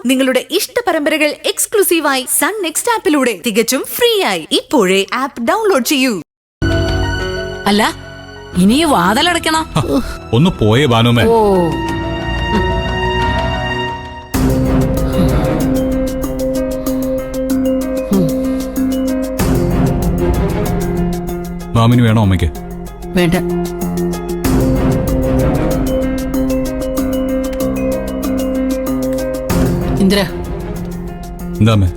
നിങ്ങളുടെ ഇഷ്ട പരമ്പരകൾ എക്സ്ക്ലൂസീവായി സൺ നെക്സ്റ്റ് ആപ്പിലൂടെ തികച്ചും ഫ്രീ ആയി ഇപ്പോഴേ ആപ്പ് ഡൗൺലോഡ് ചെയ്യൂ. അല്ല ഇനി വാതിലടയ്ക്കണോ? ഒന്ന് പോയേ ബാനുമേ. ഓ മാമിന് വേണോ അമ്മയ്ക്ക്? വേണ്ട. ഇന്ദ്ര എന്താ അമ്മേ?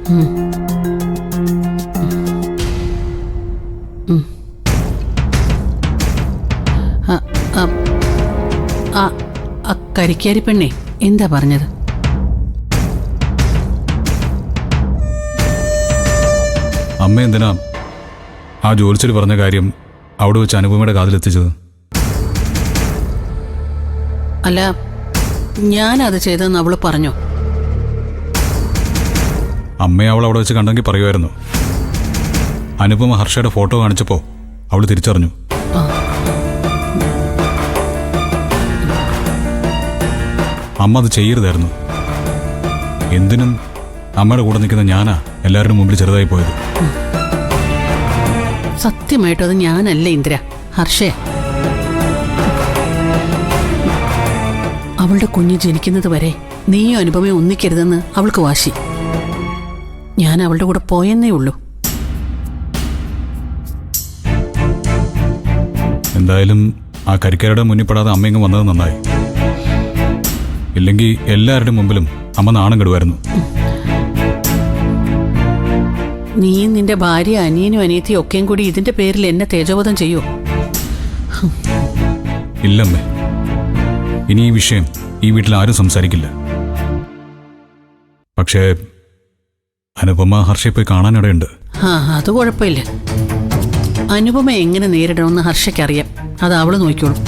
കരിക്കാരി പെണ്ണെ എന്താ പറഞ്ഞത്? അമ്മ എന്തിനാ ആ ജോലിച്ചർ പറഞ്ഞ കാര്യം അവിടെ വെച്ച് അനുപമയുടെ കാതിലെത്തിച്ചത്? അല്ല ഞാനത് ചെയ്തെന്ന് അവള് പറഞ്ഞോ? അമ്മയെ അവൾ അവിടെ വെച്ച് കണ്ടെങ്കിൽ പറയുമായിരുന്നു. അനുപമ ഹർഷയുടെ ഫോട്ടോ കാണിച്ചപ്പോൾ അവൾ തിരിച്ചറിഞ്ഞു. അമ്മ അത് ചെയ്യരുതായിരുന്നു. എന്തിനും അമ്മയുടെ കൂടെ നിൽക്കുന്ന ഞാനാ എല്ലാവരുടെ മുമ്പിൽ ചെറുതായി പോയത്. സത്യമായിട്ടും അത് ഞാനല്ല ഇന്ദ്ര, ഹർഷേ. അവളുടെ കുഞ്ഞ് ജനിക്കുന്നത് വരെ നീയും അനുപമയും ഒന്നിക്കരുതെന്ന് അവൾക്ക് വാശി. ഞാൻ അവളുടെ കൂടെ പോയെന്നേ ഉള്ളൂ. എന്തായാലും ആ കരിക്കാരുടെ മുന്നിൽ പെടാതെ അമ്മയെങ്ങ് വന്നത് നന്നായി. ഇല്ലെങ്കിൽ എല്ലാവരുടെ മുമ്പിലും അമ്മ നാണം കെടുവായിരുന്നു. നീയും നിന്റെ ഭാര്യ അനിയനും അനിയത്തിയും ഒക്കെയും കൂടി ഇതിന്റെ പേരിൽ എന്നെ തേജോവധം ചെയ്യോ? ഇല്ലമ്മേ, ഇനി ഈ വിഷയം ഈ വീട്ടിൽ ആരും സംസാരിക്കില്ല. പക്ഷേ അനുപമ ഹർഷയെ പോയി കാണാനിടയുണ്ട്. അത് കുഴപ്പമില്ല. അനുപമ എങ്ങനെ നേരിടണമെന്ന് ഹർഷയ്ക്കറിയാം. അത് അവള് നോക്കിയോളും.